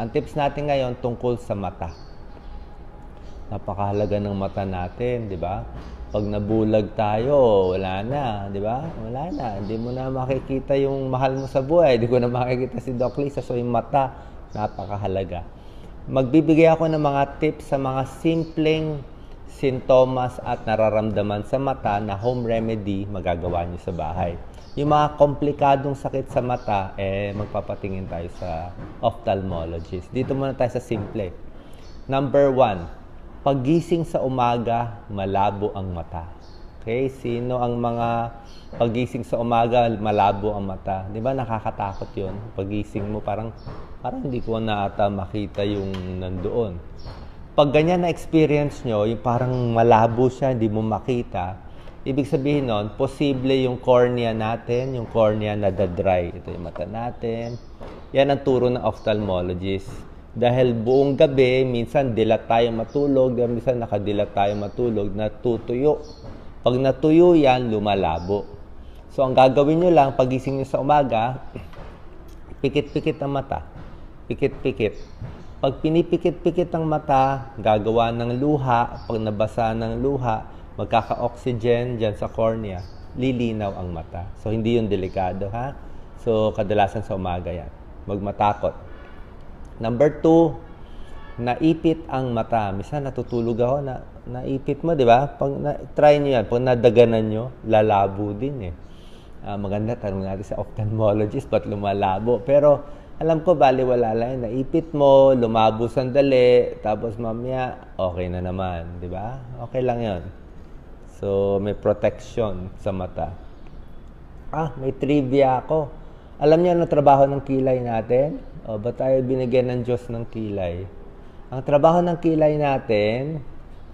Ang tips natin ngayon tungkol sa mata. Napakahalaga ng mata natin, di ba? Pag nabulag tayo, wala na, di ba? Wala na. Hindi mo na makikita yung mahal mo sa buhay. Hindi ko na makikita si Doc Lisa. So, yung mata, napakahalaga. Magbibigay ako ng mga tips sa mga simpleng sintomas at nararamdaman sa mata na home remedy magagawa nyo sa bahay. Yung mga komplikadong sakit sa mata, magpapatingin tayo sa ophthalmologist. Dito muna tayo sa simple. Number 1, paggising sa umaga, malabo ang mata. Okay? Sino ang mga paggising sa umaga, malabo ang mata? Di ba nakakatakot yun? Paggising mo, parang hindi ko na ata makita yung nandoon. Pag ganyan na experience nyo, yung parang malabo siya, hindi mo makita, ibig sabihin nun, posible yung cornea natin, yung cornea na dry. Ito yung mata natin. Yan ang turo ng ophthalmologist. Dahil buong gabi, minsan dilat tayo matulog, minsan nakadilat tayo matulog, natutuyo. Pag natuyo yan, lumalabo. So, ang gagawin nyo lang, pagising nyo sa umaga, pikit-pikit ang mata. Pikit-pikit. Pag pinipikit-pikit ang mata, gagawa ng luha. Pag nabasa ng luha, magkaka-oxygen dyan sa cornea, lilinaw ang mata. So, hindi yun delikado, ha? So, kadalasan sa umaga yan. Magmatakot. Number 2, naipit ang mata. Minsan natutulog ako, naipit mo, di ba? Try nyo yan. Pag nadaganan nyo, lalabo din eh. Maganda, tanong natin sa ophthalmologist, ba't lumalabo? Pero, alam ko, baliwala lang. Naipit mo, lumabo sandali, tapos mamaya, okay na naman, di ba? Okay lang yon. So, may protection sa mata. May trivia ako. Alam niyo ano trabaho ng kilay natin? Ba tayo binigyan ng Diyos ng kilay? Ang trabaho ng kilay natin,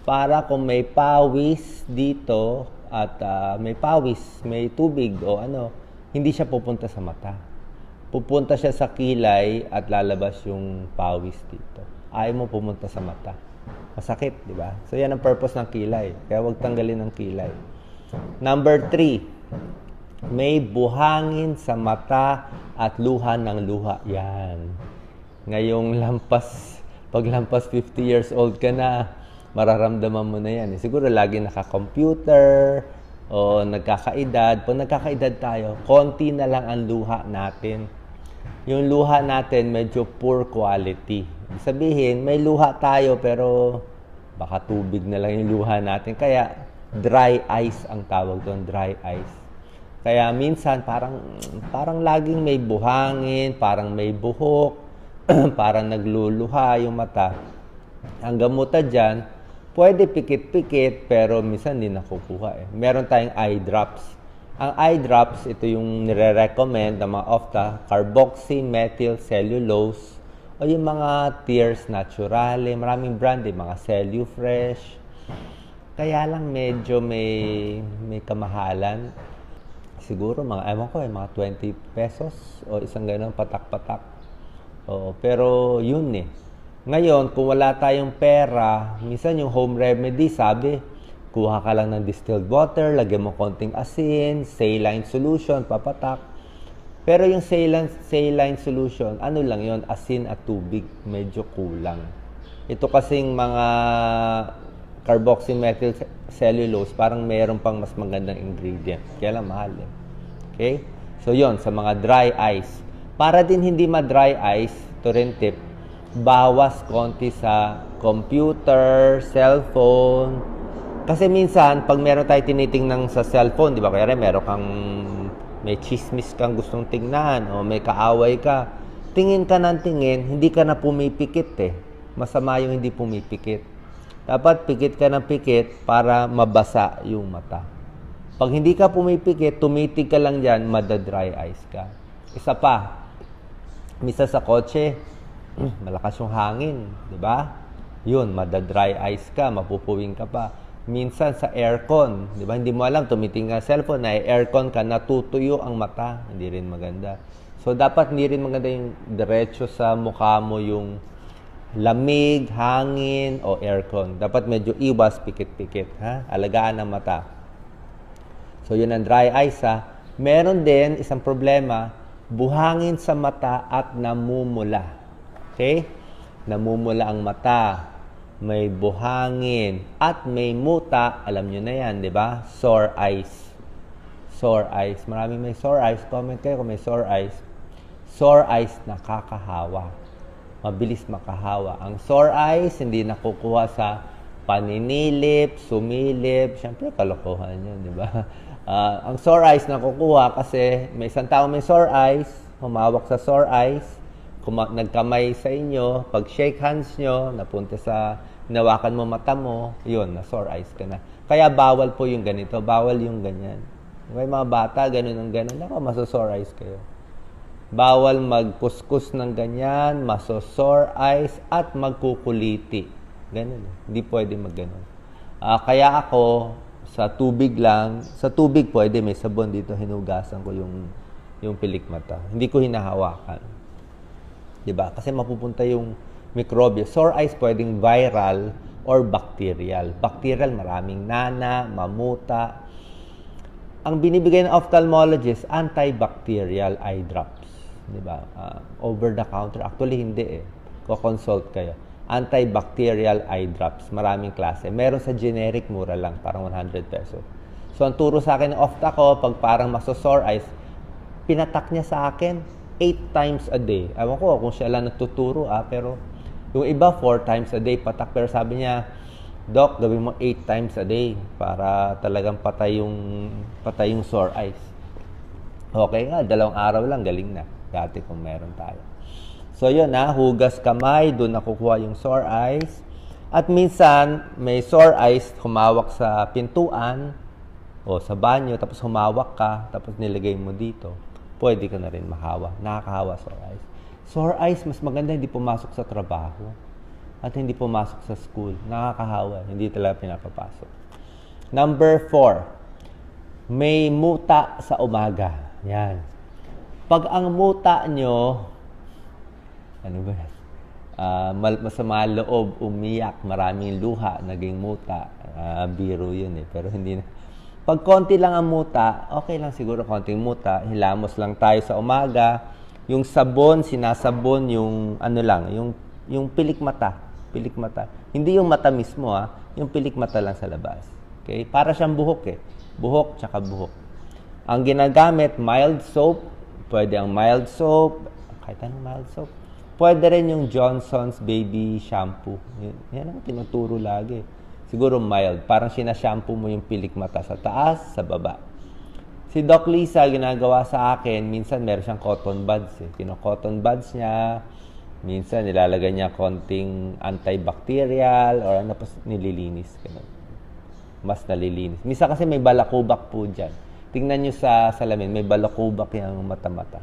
para kung may pawis dito, at may pawis, may tubig o ano, hindi siya pupunta sa mata. Pupunta siya sa kilay at lalabas yung pawis dito. Ayaw mo pumunta sa mata. Masakit, di ba? So, yan ang purpose ng kilay. Kaya huwag tanggalin ng kilay. Number 3, may buhangin sa mata at luha ng luha. Yan. Ngayong pag lampas 50 years old ka na, mararamdaman mo na yan. Siguro lagi naka-computer o nagkakaedad. Pag nagkakaedad tayo, konti na lang ang luha natin. Yung luha natin medyo poor quality. Sabihin, may luha tayo pero baka tubig na lang yung luha natin. Kaya dry eyes ang tawag doon, dry eyes. Kaya minsan parang laging may buhangin, parang may buhok, parang nagluluha yung mata. Ang gamutan dyan, pwede pikit-pikit pero minsan hindi nakukuha eh. Meron tayong eye drops. Ang eye drops, ito yung nire-recommend ng mga carboxymethyl cellulose o yung mga Tears Naturale, maraming brand mga Cellufresh. Kaya lang medyo may kamahalan. Siguro mga 20 pesos o isang ganun patak-patak. Pero yun eh. Ngayon, kung wala tayong pera, minsan yung home remedy, sabi, kuha ka lang ng distilled water, lagyan mo konting asin, saline solution, papatak. Pero yung saline solution, ano lang yon, asin at tubig, medyo kulang. Ito kasing mga carboxymethyl cellulose, parang mayroon pang mas magandang ingredient. Kaya lang mahal eh. Okay? So yon sa mga dry eyes. Para din hindi ma-dry eyes, ito rin tip, bawas konti sa computer, cellphone. Kasi minsan, pag meron tayo tinitingnan sa cellphone, di ba? Kaya may chismis kang gustong tingnan o may kaaway ka. Tingin ka ng tingin, hindi ka na pumipikit eh. Masama yung hindi pumipikit. Dapat pikit ka ng pikit para mabasa yung mata. Pag hindi ka pumipikit, tumitig ka lang dyan, madadry eyes ka. Isa pa, misa sa kotse, malakas yung hangin, di ba? Yun, madadry eyes ka, mapupuwing ka pa. Minsan sa aircon, di ba? Hindi mo alam, tumitingin ka sa cellphone, na aircon ka, natutuyo ang mata. Hindi rin maganda. So, dapat hindi rin maganda yung diretso sa mukha mo yung lamig, hangin, o aircon. Dapat medyo iwas, pikit-pikit. Ha? Alagaan ang mata. So, yun ang dry eyes, ha? Meron din, isang problema, buhangin sa mata at namumula. Okay? namumula ang mata, may buhangin, at may muta, alam nyo na yan, di ba? Sore eyes. Sore eyes. Maraming may sore eyes. Comment kayo kung may sore eyes. Sore eyes, nakakahawa. Mabilis makahawa. Ang sore eyes, hindi nakukuha sa paninilip, sumilip. Siyempre, kalokohan yun, di ba? Ang sore eyes nakukuha kasi may isang tao may sore eyes, humawak sa sore eyes, nagkamay sa inyo, pag shake hands nyo, napunta sa hinawakan mo mata mo, yun, na sore eyes ka na. Kaya bawal po yung ganito, bawal yung ganyan. May mga bata, ganun ang ganun, ako, maso-sore eyes kayo. Bawal magkuskus ng ganyan, maso-sore eyes, at magkukuliti. Ganun, hindi pwede mag-ganun. Kaya ako, sa tubig lang, sa tubig pwede, may sabon dito, hinugasan ko yung pilik mata. Hindi ko hinahawakan. Diba? Kasi mapupunta yung mikrobyo. Sore eyes pwedeng viral or bacterial. Bacterial, maraming nana, mamuta. Ang binibigay ng ophthalmologist, antibacterial eye drops. Diba? Over the counter. Actually, hindi eh. Ko-consult kayo. Antibacterial eye drops. Maraming klase. Meron sa generic, mura lang. Parang 100 pesos. So, ang turo sa akin ng opta ko, pag parang maso-sore eyes, pinatak niya sa akin 8 times a day. Ewan ko kung siya lang nagtuturo, pero yung iba 4 times a day patak. Pero sabi niya, Doc, gawin mo 8 times a day para talagang patay yung sore eyes. Okay nga, 2 araw lang, galing na. Dati kung meron tayo. So yun hugas kamay, doon nakukuha yung sore eyes. At minsan, may sore eyes, humawak sa pintuan o sa banyo, tapos humawak ka, tapos nilagay mo dito. Pwede ka na rin mahawa. Nakakahawa sore eyes. Sore eyes, mas maganda hindi pumasok sa trabaho at hindi pumasok sa school. Nakakahawa. Hindi talaga pinapapasok. Number 4. May muta sa umaga. Yan. Pag ang muta nyo, ano ba yan? Masama loob, umiyak, maraming luha, naging muta. Biro yun eh. Pero hindi na. Pag konti lang ang muta, okay lang siguro konting muta. Hilamos lang tayo sa umaga. Yung sabon, sinasabon yung yung pilik mata. Pilik mata. Hindi yung mata mismo yung pilik mata lang sa labas. Okay? Para siyang buhok eh. Buhok tsaka buhok. Ang ginagamit, mild soap. Pwede ang mild soap. Kahit anong mild soap. Pwede rin yung Johnson's Baby Shampoo. Yan ang tinuturo lagi. Siguro mild. Parang sinashampoo mo yung pilik mata sa taas, sa baba. Si Doc Lisa, ginagawa sa akin, minsan meron siyang cotton buds. Kino-cotton buds niya. Minsan nilalagay niya konting antibacterial or tapos nililinis. Ganun. Mas nalilinis. Minsan kasi may balakubak po dyan. Tingnan nyo sa salamin, may balakubak yung mata-mata.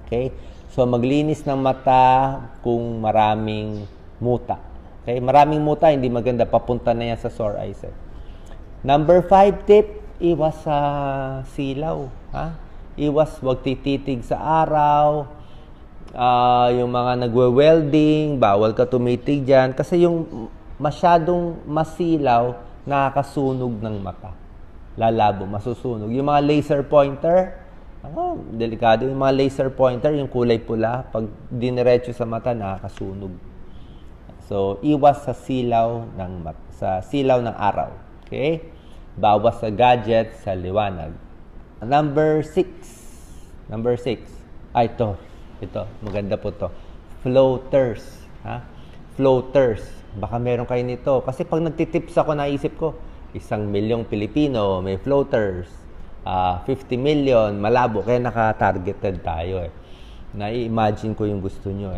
Okay? So, maglinis ng mata kung maraming muta. Okay? Maraming muta, hindi maganda. Papunta na yan sa sore eyes. Number 5 tip, iwas sa silaw. Iwas, wag tititig sa araw. Yung mga nagwe-welding, bawal ka tumitig dyan. Kasi yung masyadong masilaw, nakakasunog ng mata. Lalabo, masusunog. Yung mga laser pointer, delikado. Yung mga laser pointer, yung kulay pula, pag diniretso sa mata, nakakasunog. So, iwas sa silaw ng araw. Okay? Bawas sa gadget, sa liwanag. Number 6. Ito, maganda po to. Floaters. Floaters. Baka meron kayo nito. Kasi pag nagtitips ako, naisip ko, 1,000,000 Pilipino, may floaters. 50 million, malabo. Kaya naka-targeted tayo Nai-imagine ko yung gusto nyo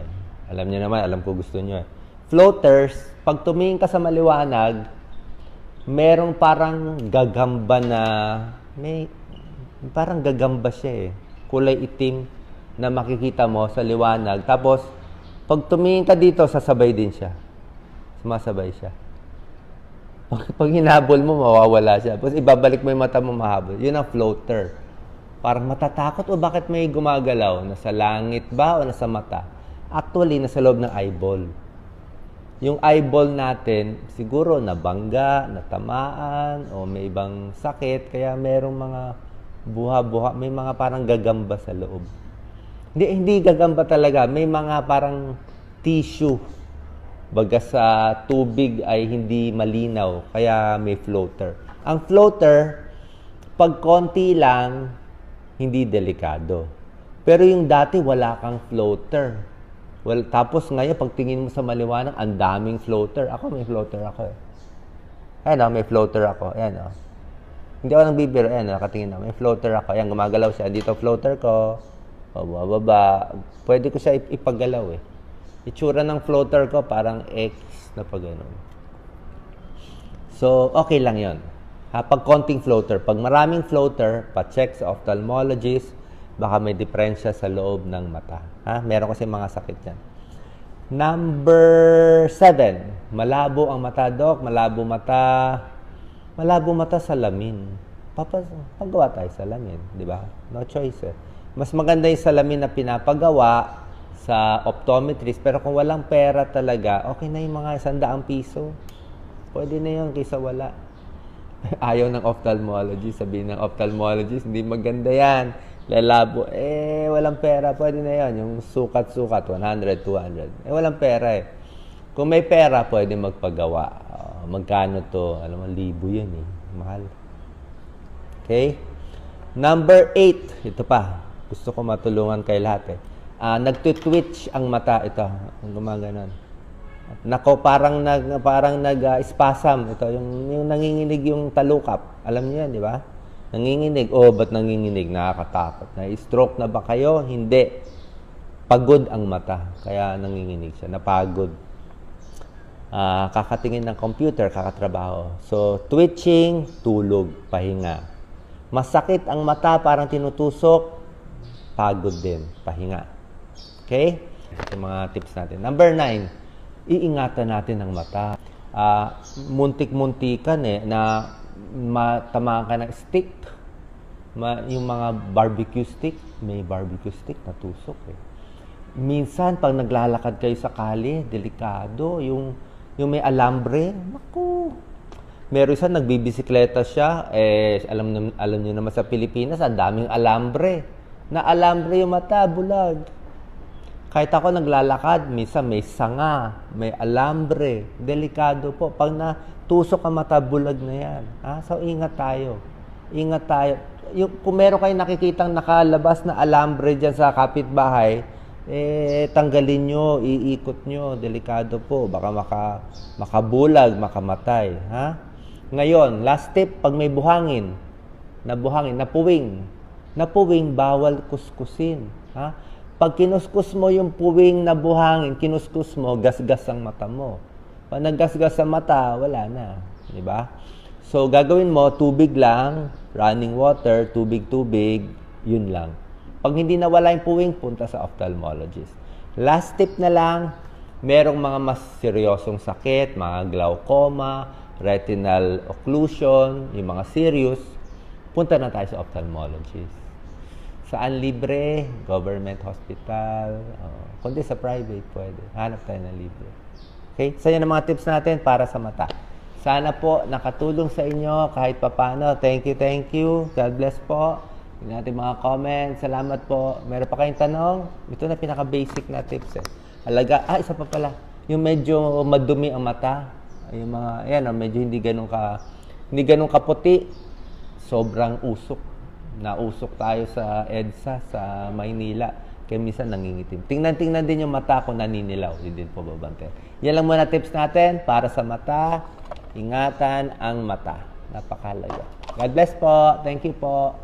Alam nyo naman, alam ko gusto nyo Floaters, pag tumingin ka sa maliwanag, merong parang gagamba na, parang gagamba siya kulay itim na makikita mo sa liwanag. Tapos, pag tumingin ka dito, sasabay din siya. Sumasabay siya. Pag hinabol mo, mawawala siya. Tapos, ibabalik mo yung mata mo mahabol. Yun ang floater. Parang matatakot o bakit may gumagalaw? Nasa langit ba o nasa mata? Actually, nasa loob ng eyeball. Yung eyeball natin, siguro nabangga, natamaan, o may ibang sakit, kaya merong mga buha-buha, may mga parang gagamba sa loob. Hindi gagamba talaga, may mga parang tissue. Baga sa tubig ay hindi malinaw, kaya may floater. Ang floater, pag konti lang, hindi delikado. Pero yung dati, wala kang floater. Well, tapos ngayon, pag tingin mo sa maliwanag, ang daming floater. Ako, may floater ako eh. Ayan o, may floater ako. Ayan o. Hindi ako nagbibiro. Ayan o, nakatingin na. May floater ako. Ayan, gumagalaw siya. Dito floater ko. Baba. Pwede ko siya ipagalaw eh. Itsura ng floater ko, parang X na pag ganun. So, okay lang yon. Pag konting floater. Pag maraming floater, pa-check sa ophthalmologist, baka may diferensya sa loob ng mata. Meron kasi mga sakit yan. Number 7. Malabo ang mata, Doc. Malabo mata sa salamin. Paggawa tayo sa salamin, di ba? No choice eh. Mas maganda yung salamin na pinapagawa sa optometrist. Pero kung walang pera talaga, okay na yung mga 100 piso. Pwede na yun kaysa wala. Ayaw ng ophthalmologist. Sabihin ng ophthalmologist, hindi maganda yan. Lalabo. Walang pera. Pwede na yan. Yung sukat-sukat, 100, 200. Walang pera eh. Kung may pera, pwede magpagawa. Magkano to? Alam mo, libo yan eh. Mahal. Okay? Number 8. Ito pa. Gusto ko matulungan kay lahat eh. Nagtutwitch ang mata. Ito. Ang gumaganon. Nako, parang nag-spasm. Ito, yung nanginginig yung talukap. Alam niyo yan, di ba? Nanginginig. Ba't nanginginig? Nakakatakot. Na-stroke na ba kayo? Hindi. Pagod ang mata. Kaya nanginginig siya. Napagod. Kakatingin ng computer, kakatrabaho. So, twitching, tulog, pahinga. Masakit ang mata, parang tinutusok, pagod din, pahinga. Okay? Ito yung mga tips natin. Number 9, iingatan natin ang mata. Muntik-muntikan na matamaan ka ng stick. Yung mga barbecue stick, may barbecue stick na tusok eh. Minsan, pag naglalakad kayo sa kali, delikado. Yung may alambre, naku. Meron isa, nagbibisikleta siya, alam niyo naman sa Pilipinas, ang daming alambre. Na alambre yung mata, bulag. Kahit ako naglalakad, minsan may sanga, may alambre. Delikado po. Pag natusok ang mata, bulag na yan. So, ingat tayo. Ingat tayo. Kung meron kayong nakikitang nakalabas na alambre dyan sa kapitbahay, tanggalin nyo, iikot nyo. Delikado po. Baka makabulag, makamatay. Ngayon, last tip, pag may buhangin, napuwing, bawal kuskusin. Pag kinuskus mo yung puwing na buhangin, kinuskus mo, gasgas ang mata mo. Pag naggasgas ang mata, wala na. Diba? So, gagawin mo, tubig lang, running water, tubig, yun lang. Pag hindi nawala yung puwing, punta sa ophthalmologist. Last tip na lang, merong mga mas seryosong sakit, mga glaucoma, retinal occlusion, yung mga serious, punta na tayo sa ophthalmologist. Saan libre? Government hospital. Kundi sa private, pwede. Hanap tayo ng libre. Okay? So, yan ang mga tips natin para sa mata. Sana po nakatulong sa inyo kahit papano. Thank you. God bless po. Tingnan natin mga comments. Salamat po. Meron pa kayong tanong? Ito na pinaka-basic na tips eh. Isa pa pala. Yung medyo madumi ang mata. Yung mga, medyo hindi ganun kaputi. Sobrang usok. Nausok tayo sa EDSA, sa Maynila. Kaya minsan nangingitim. Tingnan din yung mata kung naninilaw. Hindi din po babante. Yan lang muna tips natin para sa mata. Ingatan ang mata. Napakahalaga. God bless po. Thank you po.